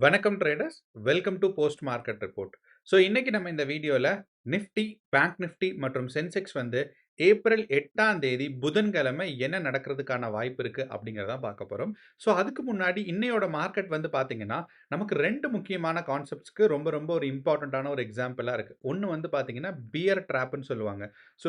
வணக்கம் traders. Welcome to post market report. இன்னைக்கு நம்ம இந்த வீடியோல நிஃப்டி, பேங்க் நிஃப்டி மற்றும் சென்செக்ஸ் வந்து ஏப்ரல் 8ஆம் தேதி புதன்கிழமை என்ன நடக்கிறதுக்கான வாய்ப்பு இருக்கு அப்படிங்கிறத பார்க்க போறோம். அதுக்கு முன்னாடி இன்னையோட மார்க்கெட் வந்து பார்த்தீங்கன்னா, நமக்கு 2 முக்கியமான கான்செப்ட்ஸ்க்கு ரொம்ப ரொம்ப ஒரு இம்பார்ட்டன்ட்டான ஒரு எக்ஸாம்பிளா இருக்கு. ஒண்ணு வந்து பார்த்தீங்கன்னா, பியர் ட்ராப்ன்னு சொல்லுவாங்க.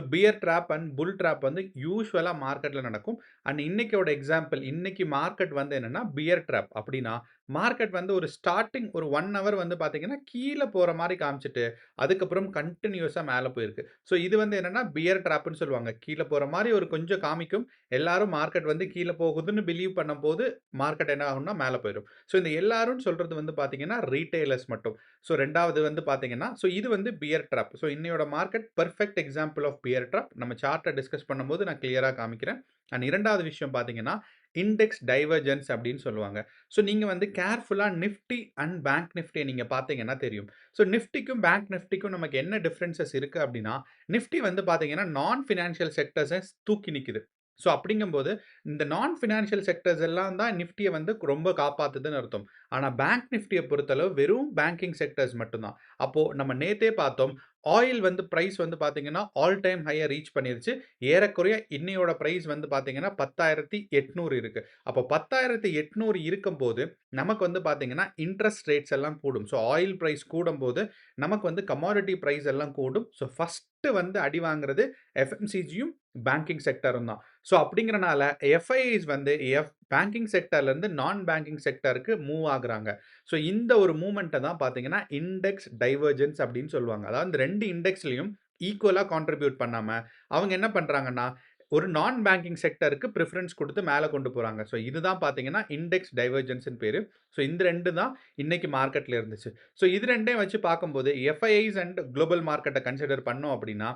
Bear trap and bull trap வந்து யூசுவலா மார்க்கெட்ல நடக்கும். அண்ட் இன்னைக்கோட எக்ஸாம்பிள் இன்னைக்கு மார்க்கெட் வந்து என்னன்னா பியர் ட்ராப். அப்படின்னா மார்க்கெட் வந்து ஒரு ஸ்டார்ட்டிங் ஒரு 1 ஹவர் வந்து பார்த்தீங்கன்னா, கீழ போற மாரி காமிச்சுட்டு, அதுக்கப்புறம் கன்டினியூஸா மேல போயிருக்கு. இது வந்து என்னன்னா, பியர் ட்ராப்ன்னு சொல்லுவாங்க. கீழ போற மாரி ஒரு கொஞ்சம் காமிக்கும். எல்லாரும் மார்க்கெட் வந்து கீழ போகுதுன்னு பிலீவ் பண்ணும்போது, மார்க்கெட் என்ன ஆகும்னா மேல போயிரும். இந்த எல்லாரும்ன்னு சொல்றது வந்து பார்த்தீங்கன்னா, ரீட்டெயிலர்ஸ் மட்டும். 2வது வந்து பார்த்தீங்கன்னா, இது வந்து பியர் ட்ராப். இன்னையோட market perfect example of bear trap. நம்ம சார்ட்ட டிஸ்கஸ் பண்ணும்போது நான் கிளியரா காமிக்கிறேன். அண்ட் 2வது விஷயம் பார்த்தீங்கன்னா, இண்டெக்ஸ் டைவர்ஜென்ஸ் அப்படின்னு சொல்லுவாங்க. நீங்க வந்து கேர்ஃபுல்லா நிஃப்டி அண்ட் பேங்க் நிஃப்டிய நீங்க பார்த்தீங்கன்னா தெரியும். நிஃப்டிக்கும் பேங்க் நிஃப்டிக்கும் நமக்கு என்ன டிஃபரன்ஸஸ் இருக்கு அப்டின்னா, நிஃப்டி வந்து பார்த்தீங்கன்னா, நான் பினான்சியல் செக்டர்ஸ தூக்கி நிக்குது. அப்படிங்கும்போது, இந்த நான் பினான்சியல் செக்டர்ஸ் எல்லாம் தான் நிஃப்டிய வந்து ரொம்ப காப்பாத்துதுன்னு அர்த்தம். ஆனா பேங்க் நிஃப்டிய பொறுத்தளவு வெறும் பேங்கிங் செக்டர்ஸ் மட்டும் தான். அப்போ நம்ம நேத்தே பார்த்தோம். ஆயில் வந்து பிரைஸ் வந்து பார்த்தீங்கன்னா, ஆல் டைம் ஹைய ரீச் பண்ணிருச்சு. ஏறக்குறைய இன்னையோட பிரைஸ் வந்து பார்த்தீங்கன்னா, 10,800 இருக்கு. அப்போ 10,800 இருக்கும்போது, நமக்கு வந்து பார்த்தீங்கன்னா, இன்ட்ரஸ்ட் ரேட்ஸ் எல்லாம் கூடும். ஆயில் பிரைஸ் கூடும்போது, நமக்கு வந்து கமாடிட்டி பிரைஸ் எல்லாம் கூடும். ஃபர்ஸ்ட்டு வந்து அடி வாங்குறது எஃப்எம்சிஜியும், பேங்கிங் செக்டரும் தான். அப்படிங்கிறனால எஃப்ஐஐஸ் வந்து பேங்கிங் செக்டர்லேருந்து நான் பேங்கிங் செக்டருக்கு மூவ் ஆகுறாங்க. இந்த ஒரு மூவ்மெண்ட்ட தான் பார்த்தீங்கன்னா, இண்டெக்ஸ் டைவர்ஜென்ஸ் அப்படின்னு சொல்லுவாங்க. அதாவது இந்த 2 இண்டெக்ஸ்லயும் ஈக்குவலா கான்ட்ரிபியூட் பண்ணாம, அவங்க என்ன பண்றாங்கன்னா, ஒரு நான் பேங்கிங் செக்டருக்கு பிரிஃபரன்ஸ் குடுத்து மேல கொண்டு போறாங்க. இதுதான் பார்த்தீங்கன்னா, இண்டெக்ஸ் டைவர்ஜென்ஸ்ன்னு பேரு. இந்த 2 தான் இன்னைக்கு மார்க்கெட்ல இருந்துச்சு. இது 2யும் வச்சு பார்க்கும்போது, எஃப்ஐஐஸ் அண்ட் குளோபல் மார்க்கெட்ட கன்சிடர் பண்ணோம் அப்படின்னா,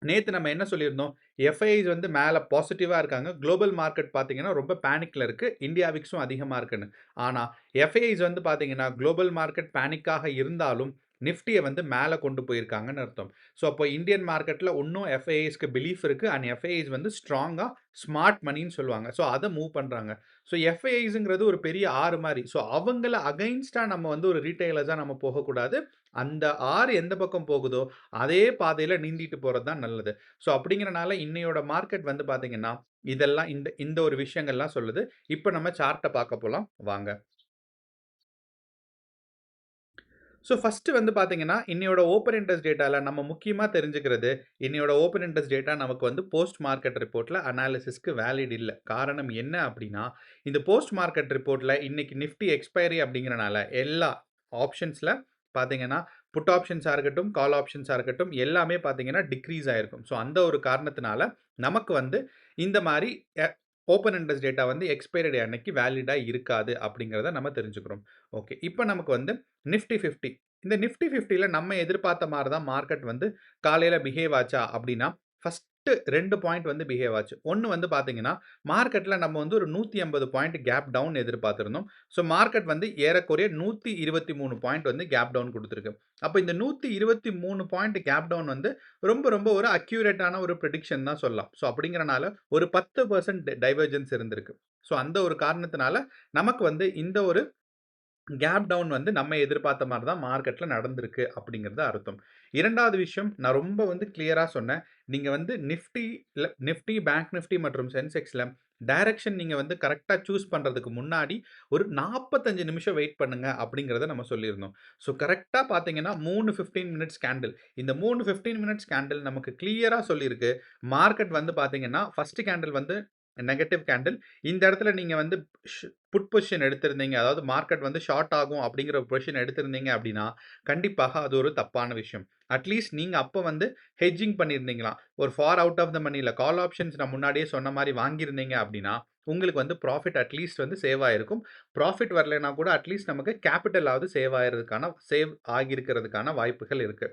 நேத்து நம்ம என்ன சொல்லியிருந்தோம்? எஃப்ஐஐஸ் வந்து மேல பாசிட்டிவா இருக்காங்க. குளோபல் மார்க்கெட் பார்த்தீங்கன்னா, ரொம்ப பேனிக்ல இருக்கு. இந்தியா விக்ஸும் அதிகமா இருக்குன்னு. ஆனா, எஃப்ஐஐஸ் வந்து பார்த்தீங்கன்னா, குளோபல் மார்க்கெட் பேனிக்காக இருந்தாலும், நிஃப்டிய வந்து மேல கொண்டு போயிருக்காங்கன்னு அர்த்தம். அப்போ இந்தியன் மார்க்கெட்ல இன்னும் எஃப்ஐஐஸ்க்கு பிலீஃப் இருக்கு. அண்ட் எஃப்ஐஐஸ் வந்து ஸ்ட்ராங்கா ஸ்மார்ட் மணின்னு சொல்லுவாங்க. அத மூவ் பண்றாங்க. எஃப்ஐஐஸ்ங்கிறது ஒரு பெரிய ஆறு மாரி. அவங்கள அகைன்ஸ்ட்டா நம்ம வந்து ஒரு ரீட்டெயிலர்ஸா நம்ம போகக்கூடாது. அந்த ஆறு எந்த பக்கம் போகுதோ, அதே பாதையில நீந்திட்டு போறது தான் நல்லது. அப்படிங்கிறனால இன்னையோட மார்க்கெட் வந்து பார்த்தீங்கன்னா, இதெல்லாம் இந்த இந்த ஒரு விஷயங்கள்லாம் சொல்லுது. இப்ப நம்ம சார்ட்ட பார்க்க போலாம். வாங்க. ஃபர்ஸ்ட்டு வந்து பார்த்தீங்கன்னா, இன்னையோட ஓப்பன் இன்ட்ரெஸ்ட் டேட்டால நம்ம முக்கியமா தெரிஞ்சுக்கிறது, இன்னையோட ஓப்பன் இன்ட்ரெஸ்ட் டேட்டா நமக்கு வந்து போஸ்ட் மார்க்கெட் ரிப்போர்ட்ல அனாலிசிஸ்க்கு வேலிட் இல்ல. காரணம் என்ன அப்டின்னா, இந்த போஸ்ட் மார்க்கெட் ரிப்போர்ட்ல இன்னைக்கு நிஃப்டி எக்ஸ்பைரி அப்படிங்கிறனால எல்லா ஆப்ஷன்ஸ்ல பார்த்தீங்கன்னா, புட் ஆப்ஷன்ஸா இருக்கட்டும், கால் ஆப்ஷன்ஸா இருக்கட்டும் எல்லாமே பார்த்தீங்கன்னா டிக்ரீஸ் ஆயிருக்கும். அந்த ஒரு காரணத்தினால நமக்கு வந்து இந்த மாரி எ ஓப்பன் இன்ட்ரெஸ்ட் டேட்டா வந்து எக்ஸ்பைரி டே அன்னைக்கு வேலிடா இருக்காது அப்படிங்கிறத நம்ம தெரிஞ்சுக்கிறோம். ஓகே. இப்ப நமக்கு வந்து நிஃப்டி 50 இந்த நிஃப்டி 50ல நம்ம எதிர்பார்த்த மாரி தான் மார்க்கெட் வந்து காலையில பிஹேவ் ஆச்சா அப்படின்னா, ஃபர்ஸ்ட்டு 2 பாயிண்ட் வந்து பிஹேவ் ஆச்சு. ஒண்ணு வந்து பார்த்தீங்கன்னா, மார்க்கெட்ல நம்ம வந்து ஒரு 180 பாயிண்ட் கேப் டவுன் எதிர்பார்த்திருந்தோம். மார்க்கெட் வந்து ஏறக்குறைய 123 பாயிண்ட் வந்து கேப் டவுன் குடுத்திருக்கு. அப்ப இந்த 123 பாயிண்ட் கேப் டவுன் வந்து ரொம்ப ரொம்ப ஒரு அக்யூரேட்டான ஒரு பிரெடிக்ஷன் தான் சொல்லலாம். அப்படிங்கிறனால ஒரு 10% டைவர்ஜென்ஸ் இருந்திருக்கு. அந்த ஒரு காரணத்தினால நமக்கு வந்து இந்த ஒரு கேப் டவுன் வந்து நம்ம எதிர்பார்த்த மாரி தான் மார்க்கெட்ல நடந்திருக்கு அப்படிங்கிறது அர்த்தம். 2வது விஷயம் நான் ரொம்ப வந்து கிளியரா சொன்னேன். நீங்க வந்து நிஃப்டி, பேங்க் நிஃப்டி மற்றும் சென்செக்ஸ்ல டைரக்ஷன் நீங்க வந்து கரெக்ட்டா சூஸ் பண்றதுக்கு முன்னாடி ஒரு 45 நிமிஷம் வெயிட் பண்ணுங்க அப்படிங்கிறத நம்ம சொல்லியிருந்தோம். கரெக்ட்டா பார்த்தீங்கன்னா 3 15 மினிட்ஸ் கேண்டில். இந்த 3 15 மினிட்ஸ் கேண்டில் நமக்கு கிளியரா சொல்லியிருக்கு. மார்க்கெட் வந்து பார்த்தீங்கன்னா, ஃபர்ஸ்ட் கேண்டில் வந்து நெகட்டிவ் கேண்டில். இந்த இடத்துல நீங்க வந்து புட் பொசிஷன் எடுத்திருந்தீங்க. அதாவது மார்க்கெட் வந்து ஷார்ட் ஆகும் அப்படிங்கிற ஒரு பொசிஷன் எடுத்திருந்தீங்க அப்படின்னா, கண்டிப்பாக அது ஒரு தப்பான விஷயம். அட்லீஸ்ட் நீங்க அப்ப வந்து ஹெட்ஜிங் பண்ணியிருந்தீங்களாம். ஒரு ஃபார் அவுட் ஆஃப் த மனில கால் ஆப்ஷன்ஸ் நான் முன்னாடியே சொன்ன மாரி வாங்கியிருந்தீங்க அப்படின்னா, உங்களுக்கு வந்து ப்ராஃபிட் அட்லீஸ்ட் வந்து சேவ் ஆயிருக்கும். ப்ராஃபிட் வரலைன்னா கூட அட்லீஸ்ட் நமக்கு கேப்பிட்டலாவது சேவ் ஆகியிருக்கிறதுக்கான வாய்ப்புகள் இருக்கு.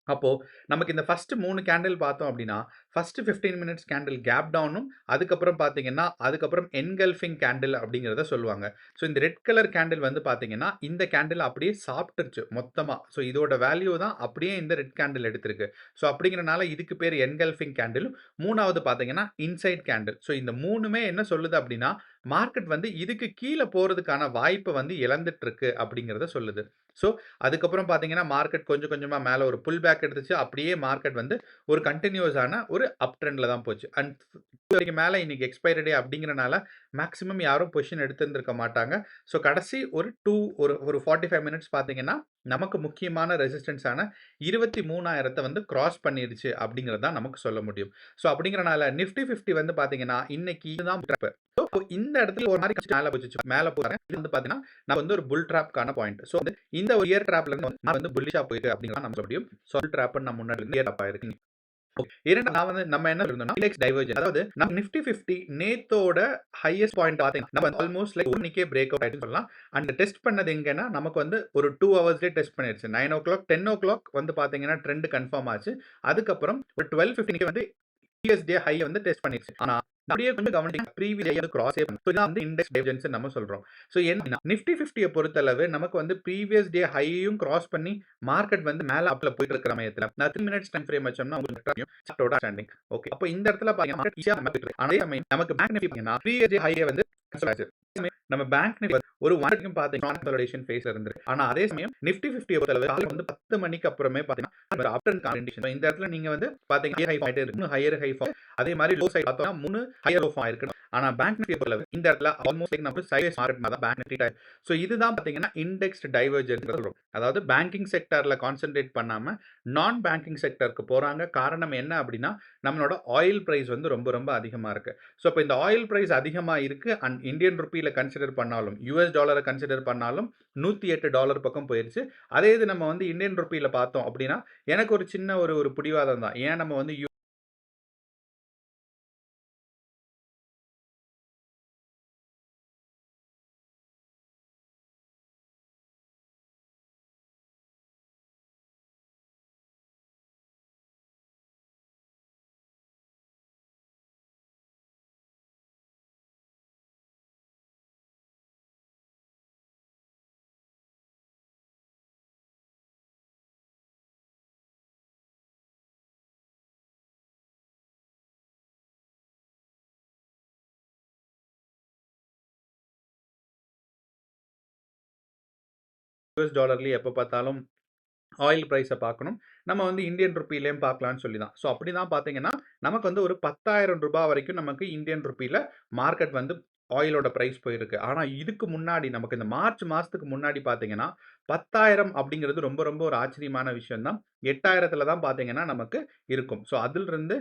அப்போ நமக்கு இந்த ஃபர்ஸ்ட் 3 கேண்டில் பார்த்தோம் அப்படின்னா, ஃபர்ஸ்ட் 15 மினிட்ஸ் கேண்டில் கேப் டவுனும், அதுக்கப்புறம் பார்த்தீங்கன்னா, அதுக்கப்புறம் என்கல்ஃபிங் கேண்டில் அப்படிங்கிறத சொல்லுவாங்க. ஸோ இந்த ரெட் கலர் கேண்டில் வந்து பார்த்தீங்கன்னா, இந்த கேண்டில் அப்படியே சாப்பிட்டுருச்சு மொத்தமா. ஸோ இதோட வேல்யூ தான் அப்படியே இந்த ரெட் கேண்டில் எடுத்திருக்கு. ஸோ அப்படிங்கிறனால இதுக்கு பேர் என்கல்ஃபிங் கேண்டில். 3வது பார்த்தீங்கன்னா, இன்சைட் கேண்டில். ஸோ இந்த 3மே என்ன சொல்லுது அப்படின்னா, மார்க்கெட் வந்து இதுக்கு கீழ போறதுக்கான வாய்ப்ப வந்து இழந்துட்டு இருக்கு அப்படிங்கிறத சொல்லுது. ஸோ அதுக்கப்புறம் பார்த்தீங்கன்னா, மார்க்கெட் கொஞ்சம் கொஞ்சமா மேல ஒரு புல் பேக் எடுத்துச்சு. அப்படியே மார்க்கெட் வந்து ஒரு கன்டினியூஸான ஒரு அப் ட்ரெண்ட்ல தான் போச்சு. அண்ட் வரைக்கு மேல இன்னைக்கு எக்ஸ்பைரி டே அப்படிங்கிறனால மேக்ஸிமம் யாரும் பொசிஷன் எடுத்திருந்திருக்க மாட்டாங்க. ஸோ கடைசி ஒரு ஒரு 45 மினிட்ஸ் பார்த்தீங்கன்னா, நமக்கு முக்கியமான ரெசிஸ்டன்ஸ் ஆன 23,000 வந்து கிராஸ் பண்ணிருச்சு அப்படிங்கிறது தான் நமக்கு சொல்ல முடியும். ஸோ அப்படிங்கிறனால நிஃப்டி 50 வந்து பார்த்தீங்கன்னா, இன்னைக்கு இதுதான் ட்ராப். ஸோ இந்த இடத்துல ஒரு மாரி மேல போச்சுச்சு. மேல போறாங்க. இது வந்து பார்த்தீங்கன்னா, நமக்கு வந்து ஒரு புல் ட்ராப்க்கான பாயிண்ட். ஸோ வந்து இந்த ஒரு இயர் ட்ராப்ல இருந்து வந்து புல்லிஷா போயிருக்கு அப்படிங்கிறத நம்ம சொல்ல முடியும். ஸோ புல் ட்ராப்ன்னு நம்ம முன்னாடி இருந்து இயர் ட்ராப் ஆயிருக்கு. நான் வந்து நம்ம என்ன சொல்றோம்னா இண்டெக்ஸ் டைவர்ஜன், அதாவது நம்ம நிஃப்டி 50 நேத்தோட ஹையஸ்ட் பாயிண்ட் பாத்தீங்கன்னா நம்ம ஆல்மோஸ்ட் லைக் 1 மணிக்கே பிரேக் அவுட் ஆயிடுன்னு சொல்லலாம். அண்ட் டெஸ்ட் பண்ணது எங்கன்னா நமக்கு வந்து ஒரு 2 ஹவர்ஸ்லயே டெஸ்ட் பண்ணிருச்சு. 9:00 10:00 வந்து பாத்தீங்கன்னா ட்ரெண்ட் கன்ஃபார்ம் ஆச்சு. அதுக்கப்புறம் ஒரு 12:15 வந்து ப்ரீவியஸ் டே ஹை வந்து டெஸ்ட் பண்ணிருச்சு. ஆனா அப்படியே கொஞ்சம் கவனிச்சீங்கன்னா ப்ரீவியஸ் டே வந்து கிராஸே பண்ணல. ஸோ இதான் வந்து இண்டெக்ஸ் டைவர்ஜன்ஸ் நம்ம சொல்றோம். ஸோ என்ன நிஃப்டி 50 பொறுத்தளவு நமக்கு வந்து ப்ரீவியஸ் டே ஹையையும் கிராஸ் பண்ணி மார்க்கெட் வந்து மேல அப்ல போயிட்டு இருக்கிற சமயத்துல நான் 3 மினிட்ஸ் டைம் ஃப்ரேம் வச்சோம்னா உங்களுக்கு தெரியும் சார்ட்டோட ஸ்டாண்டிங். ஓகே. அப்ப இந்த இடத்துல பாத்தீங்கன்னா மார்க்கெட் ஈஸியா நம்ம போயிட்டு இருக்கு. அதே சமயம் நமக்கு பேங்க் நிஃப்டி பாத்தீங்கன்னா ப்ரீவியஸ் டே ஹையை வந்து cancel ஆச்சு. நம்ம பேங்க் நிஃப்டி ஒரு 1 வரைக்கும் பாத்தீங்கன்னா கன்சாலிடேஷன் ஃபேஸ்ல இருந்திருக்கு. ஆனா அதே சமயம் நிஃப்டி 50 பொறுத்தளவு காலையில வந்து 10 மணிக்கு அப்புறமே பாத்தீங்கன்னா ஒரு அப் ட்ரெண்ட் கண்டிஷன். இந்த இடத்துல நீங்க வந்து பாத்தீங்கன்னா ஹை ஆயிட்டே இருக்கு. Higher high fall. அதே மாதிரி லோ சைடு பார்த்தோம்னா 3 ஹையர் லோ ஃபால் இருக்கு. ஆனா பேங்க் நிஃப்டி பொறுத்தளவு இந்த இடத்துல ஆல்மோஸ்ட் லைக் நம்ம சைட்வேஸ் மார்க்கெட் மாதிரி தான் பேங்க் நிஃப்டி. ஸோ இதுதான் பாத்தீங்கன்னா இண்டெக்ஸ்ட் டைவர்ஜன்ஸ் சொல்றோம். அதாவது பேங்கிங் செக்டர்ல கான்சென்ட்ரேட் பண்ணாம நான் பேங்கிங் செக்டருக்கு போறாங்க. காரணம் என்ன அப்படின்னா நம்மளோட ஆயில் பிரைஸ் வந்து ரொம்ப ரொம்ப அதிகமா இருக்கு. ஸோ இப்போ இந்த ஆயில் பிரைஸ் அதிகமா இருக்கு அண்ட் இந்தியன் ருப்பியில கன்சிடர் பண்ணாலும் யூஎஸ் டாலரை கன்சிடர் பண்ணாலும் $108 பக்கம் போயிருச்சு. அதே இது நம்ம வந்து இந்தியன் ருப்பியில பார்த்தோம் அப்படின்னா எனக்கு ஒரு சின்ன ஒரு பிடிவாதம் தான். ஏன் நம்ம வந்து யூஎஸ் டாலர்லயே எப்ப பார்த்தாலும் ஆயில் பிரைஸ பார்க்கணும். நம்ம வந்து இந்தியன் ருப்பியிலயும் பார்க்கலாம்னு சொல்லி தான். ஸோ அப்படி தான் பார்த்தீங்கன்னா, நமக்கு வந்து ஒரு ரூ. 10,000 வரைக்கும் நமக்கு இந்தியன் ருப்பியில மார்க்கெட் வந்து ஆயிலோட பிரைஸ் போயிருக்கு. ஆனா இதுக்கு முன்னாடி நமக்கு இந்த மார்ச் மாசத்துக்கு முன்னாடி பார்த்தீங்கன்னா, 10,000 அப்படிங்கிறது ரொம்ப ரொம்ப ஒரு ஆச்சரியமான விஷயம் தான். 8,000த்துல தான் பார்த்தீங்கன்னா நமக்கு இருக்கும். ஸோ அதிலிருந்து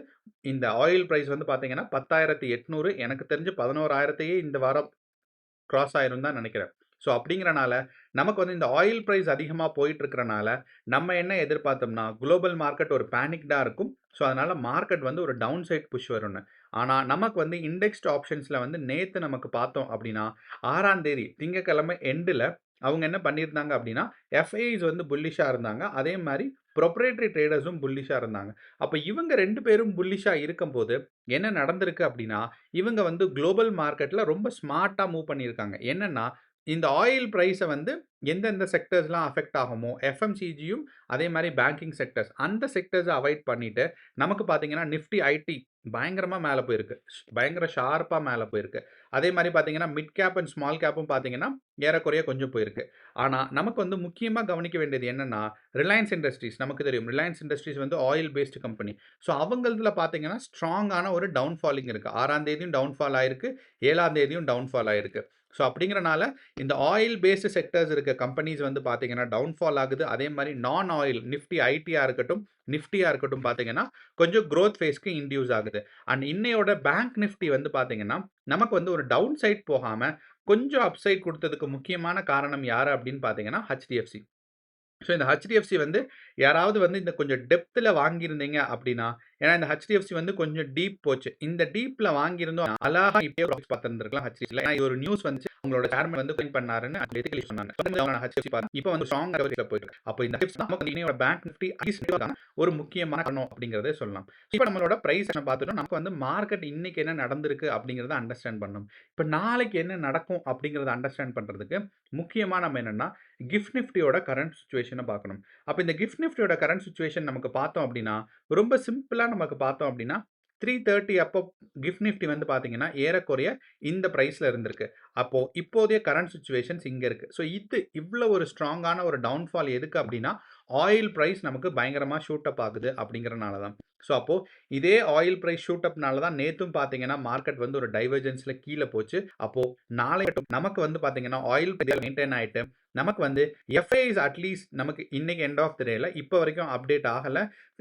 இந்த ஆயில் பிரைஸ் வந்து பார்த்தீங்கன்னா, 10,800 எனக்கு தெரிஞ்சு 11,000த்தையே இந்த வாரம் கிராஸ் ஆயிரும் தான் நினைக்கிறேன். ஸோ அப்படிங்கிறனால, நமக்கு வந்து இந்த ஆயில் பிரைஸ் அதிகமா போயிட்டு இருக்கிறனால, நம்ம என்ன எதிர்பார்த்தோம்னா, குளோபல் மார்க்கெட் ஒரு பேனிக்டா இருக்கும். ஸோ அதனால மார்க்கெட் வந்து ஒரு டவுன் சைட் புஷ் வரும்னு. ஆனா நமக்கு வந்து இண்டெக்ஸ்ட் ஆப்ஷன்ஸ்ல வந்து நேத்து நமக்கு பார்த்தோம் அப்படின்னா, 6ஆம் தேதி திங்கட்கிழமை எண்டுல அவங்க என்ன பண்ணியிருந்தாங்க அப்படின்னா, எஃப்ஐஸ் வந்து புல்லிஷா இருந்தாங்க. அதே மாரி புரொப்ரைட்டரி ட்ரேடர்ஸும் புல்லிஷா இருந்தாங்க. அப்ப இவங்க 2 பேரும் புல்லிஷா இருக்கும்போது, என்ன நடந்திருக்கு அப்படின்னா, இவங்க வந்து குளோபல் மார்க்கெட்ல ரொம்ப ஸ்மார்ட்டா மூவ் பண்ணியிருக்காங்க. என்னன்னா, இந்த ஆயில் பிரைஸ வந்து எந்தெந்த செக்டர்ஸ்லாம் அஃபெக்ட் ஆகுமோ, எஃப்எம்சிஜியும் அதே மாரி பேங்கிங் செக்டர்ஸ் அந்த செக்டர்ஸ அவாய்ட் பண்ணிட்டு, நமக்கு பார்த்தீங்கன்னா நிஃப்டி ஐடி பயங்கரமா மேல போயிருக்கு. பயங்கர ஷார்ப்பா மேல போயிருக்கு. அதே மாரி பார்த்தீங்கன்னா, மிட் கேப் அண்ட் ஸ்மால் கேப்பும் பார்த்தீங்கன்னா, ஏறக்குறைய கொஞ்சம் போயிருக்கு. ஆனா, நமக்கு வந்து முக்கியமா கவனிக்க வேண்டியது என்னன்னா, ரிலையன்ஸ் இண்டஸ்ட்ரீஸ் நமக்கு தெரியும். ரிலையன்ஸ் இண்டஸ்ட்ரீஸ் வந்து ஆயில் பேஸ்டு கம்பெனி. ஸோ அவங்கள்துல பார்த்தீங்கன்னா, ஸ்ட்ராங்கான ஒரு டவுன் ஃபாலிங் இருக்கு. 6ஆம் தேதியும் டவுன் ஃபால் ஆயிருக்கு. 7ஆம் தேதியும் டவுன் ஃபால் ஆயிருக்கு. ஸோ அப்படிங்கிறனால, இந்த ஆயில் பேஸ்டு செக்டர்ஸ் இருக்க கம்பெனிஸ் வந்து பார்த்தீங்கன்னா, டவுன் ஃபால் ஆகுது. அதே மாரி நான் ஆயில் நிஃப்டி ஐடியா இருக்கட்டும், நிஃப்டியா இருக்கட்டும் பார்த்தீங்கன்னா, கொஞ்சம் குரோத் ஃபேஸ்க்கு இன்டியூஸ் ஆகுது. அண்ட் இன்னையோட பேங்க் நிஃப்டி வந்து பார்த்தீங்கன்னா, நமக்கு வந்து ஒரு டவுன் சைட் போகாம, கொஞ்சம் அப் சைட் குடுத்ததுக்கு முக்கியமான காரணம் யாரு அப்படின்னு பார்த்தீங்கன்னா, HDFC. ஸோ இந்த HDFC வந்து யாராவது வந்து இந்த கொஞ்சம் டெப்த்ல வாங்கியிருந்தீங்க அப்படின்னா, ஏன்னா இந்த HDFC வந்து கொஞ்சம் டீப் போச்சு. இந்த டீப்ல வாங்கியிருந்தோம் அழகா இப்பயே ப்ராஃபிட்ஸ் பார்த்திருந்திருக்கலாம் HDFCல. ஏன்னா இது ஒரு நியூஸ் வந்துச்சு. அவங்களோட சேர்மன் வந்து குயின் பண்ணாருன்னு பேசிக்கலி சொன்னாங்க. HDFC இப்போ வந்து ஸ்ட்ராங்கா போயிட்டு இருக்கு. அப்போ இந்த HDFC நமக்கு இன்னையோட பேங்க் நிஃப்டி ஒரு முக்கியமான காரணம் அப்படிங்கிறதே சொல்லலாம். இப்போ நம்மளோட பிரைஸ் பார்த்துட்டோம். நமக்கு வந்து மார்க்கெட் இன்னைக்கு என்ன நடந்திருக்கு அப்படிங்கிறத அண்டர்ஸ்டாண்ட் பண்ணணும். இப்போ நாளைக்கு என்ன நடக்கும் அப்படிங்கிறத அண்டர்ஸ்டாண்ட் பண்றதுக்கு முக்கியமா நம்ம என்னன்னா கிஃப்ட் நிஃப்டியோட கரண்ட் சிச்சுவேஷனை பார்க்கணும். அப்போ இந்த கிஃப்ட் நிஃப்டியோட கரண்ட் சிச்சுவேஷன் நமக்கு பார்த்தோம் அப்படின்னா ரொம்ப சிம்பிளா நமக்கு பார்த்தோம் அப்படின்னா 330 அப்போ கிஃப்ட் நிஃப்டி வந்து பார்த்தீங்கன்னா ஏறக்குறைய இந்த பிரைஸ்ல இருந்திருக்கு. அப்போ இப்போதைய கரண்ட் சிச்சுவேஷன்ஸ் இங்க இருக்கு. ஸோ இது இவ்வளோ ஒரு ஸ்ட்ராங்கான ஒரு டவுன்ஃபால் எதுக்கு அப்படின்னா ஆயில் பிரைஸ் நமக்கு பயங்கரமா ஷூட் அப் ஆகுது அப்படிங்கிறனால தான். ஸோ அப்போ இதே ஆயில் பிரைஸ் ஷூட் அப்னால தான் நேத்தும் பார்த்தீங்கன்னா மார்க்கெட் வந்து ஒரு டைவர்ஜென்ஸ்ல கீழே போச்சு. அப்போ நாளை நமக்கு வந்து பார்த்தீங்கன்னா ஆயில் மெயின்டைன் ஆயிட்டு நமக்கு வந்து எஃப்ஐஸ் அட்லீஸ்ட் நமக்கு இன்னைக்கு எண்ட் ஆஃப் த டேல இப்போ வரைக்கும் அப்டேட் ஆகல.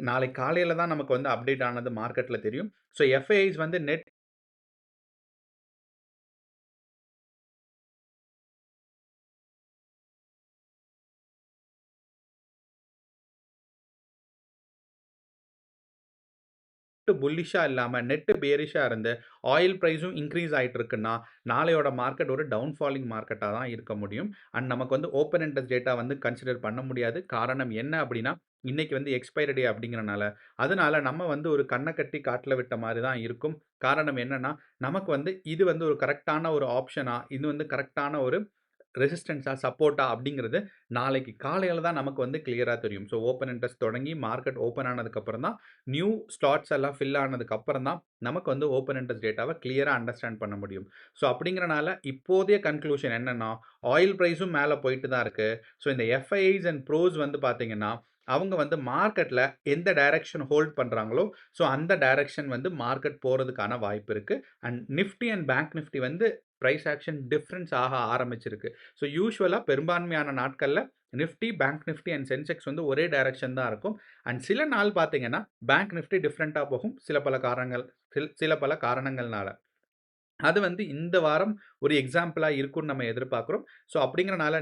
நாளைக்கு காலையில தான் நமக்கு வந்து அப்டேட் ஆனது மார்க்கெட்ல தெரியும். ஸோ எஃப்ஐஸ் வந்து நெட் புல்லிஷா இல்லாம நெட் பேரிஷா இருந்து ஆயில் பிரைஸும் இன்க்ரீஸ் ஆயிட்டு இருக்குன்னா நாளையோட மார்க்கெட் ஒரு டவுன் ஃபாலிங் மார்க்கெட்டா தான் இருக்க முடியும். அண்ட் நமக்கு வந்து ஓப்பன் இன்ட்ரெஸ்ட் டேட்டா வந்து கன்சிடர் பண்ண முடியாது. காரணம் என்ன அப்படின்னா இன்னைக்கு வந்து எக்ஸ்பைரி டே அப்படிங்கிறனால. அதனால நம்ம வந்து ஒரு கண்ண கட்டி காட்டுல விட்ட மாதிரி தான் இருக்கும். காரணம் என்னன்னா நமக்கு வந்து இது வந்து ஒரு கரெக்ட்டான ஒரு ஆப்ஷனா, இது வந்து கரெக்ட்டான ஒரு ரெசிஸ்டன்ஸா, சப்போர்ட்டா அப்படிங்கிறது நாளைக்கு காலையில தான் நமக்கு வந்து கிளியரா தெரியும். ஸோ ஓப்பன் இன்ட்ரெஸ்ட் தொடங்கி மார்க்கெட் ஓப்பன் ஆனதுக்கப்புறம் தான் நியூ ஸ்லாட்ஸ் எல்லாம் ஃபில் ஆனதுக்கப்புறம் தான் நமக்கு வந்து ஓப்பன் இன்ட்ரெஸ்ட் டேட்டாவ கிளியரா அண்டர்ஸ்டாண்ட் பண்ண முடியும். ஸோ அப்படிங்கிறனால இப்போதைய கன்க்ளூஷன் என்னன்னா, ஆயில் பிரைஸும் மேல போயிட்டு தான் இருக்கு. ஸோ இந்த எஃப்ஐஐஸ் அண்ட் ப்ரோஸ் வந்து பார்த்தீங்கன்னா, அவங்க வந்து மார்க்கெட்ல எந்த டைரக்ஷன் ஹோல்ட் பண்றாங்களோ, ஸோ அந்த டைரக்ஷன் வந்து மார்க்கெட் போறதுக்கான வாய்ப்பு இருக்கு. And Nifty and bank Nifty வந்து பிரைஸ் ஆக்ஷன் டிஃபரன்ஸ் ஆக ஆரம்பிச்சிருக்கு. ஸோ யூசுவலா பெரும்பான்மையான நாட்கள்ல Nifty, bank Nifty and Sensex வந்து ஒரே டைரக்ஷன் தான் இருக்கும். அண்ட் சில நாள் பார்த்தீங்கன்னா, பேங்க் நிஃப்டி டிஃபரெண்ட்டா போகும். சில பல காரணங்கள்னால. அது வந்து இந்த வாரம் ஒரு எக்ஸாம்பிளா இருக்கும்னு நம்ம எதிர்பார்க்கிறோம். ஸோ அப்படிங்கிறனால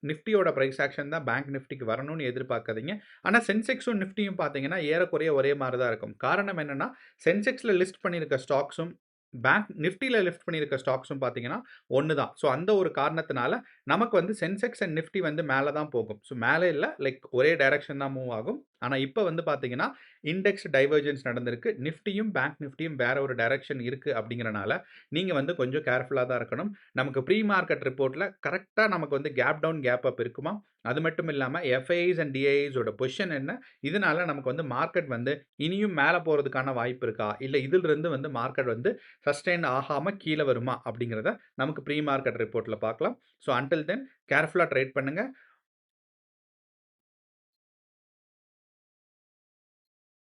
நிஃப்டியோட பிரைஸ் ஆக்ஷன் தான் பேங்க் நிஃப்டிக்கு வரணும்னு எதிர்பார்க்காதீங்க. ஆனா சென்செக்ஸும் நிஃப்டியும் பார்த்தீங்கன்னா, ஏறக்குறைய ஒரே மாரி தான் இருக்கும். காரணம் என்னன்னா, சென்செக்ஸ்ல லிஸ்ட் பண்ணியிருக்க ஸ்டாக்ஸும், பேங்க் நிஃப்டில லிஸ்ட் பண்ணியிருக்க ஸ்டாக்ஸும் பார்த்தீங்கன்னா, ஒண்ணு தான். ஸோ அந்த ஒரு காரணத்தினால நமக்கு வந்து சென்செக்ஸ் அண்ட் நிஃப்டி வந்து மேல தான் போகும். ஸோ மேல இல்ல, லைக் ஒரே டைரக்ஷன் தான் மூவ் ஆகும். ஆனா இப்ப வந்து பார்த்தீங்கன்னா, இண்டெக்ஸ் டைவர்ஜென்ஸ் நடந்திருக்கு. நிஃப்டியும், பேங்க் நிஃப்டியும் வேற ஒரு டைரக்ஷன் இருக்கு அப்படிங்கிறனால, நீங்க வந்து கொஞ்சம் கேர்ஃபுல்லா தான் இருக்கணும். நமக்கு ப்ரீ மார்க்கெட் ரிப்போர்ட்ல கரெக்ட்டா நமக்கு வந்து கேப் டவுன், கேப் அப் இருக்குமா? அது மட்டும் இல்லாம எஃப்ஐஐஸ் அண்ட் டிஐஐஸ் ஓட பொசிஷன் என்ன? இதனால நமக்கு வந்து மார்க்கெட் வந்து இனியும் மேல போறதுக்கான வாய்ப்பு இருக்கா? இல்ல இதிலிருந்து வந்து மார்க்கெட் வந்து சஸ்டெயின் ஆகாம கீழ வருமா? அப்படிங்கிறத நமக்கு ப்ரீ மார்க்கெட் ரிப்போர்ட்ல பார்க்கலாம். ஸோ அன்டில் தென் கேர்ஃபுல்லா ட்ரேட் பண்ணுங்க.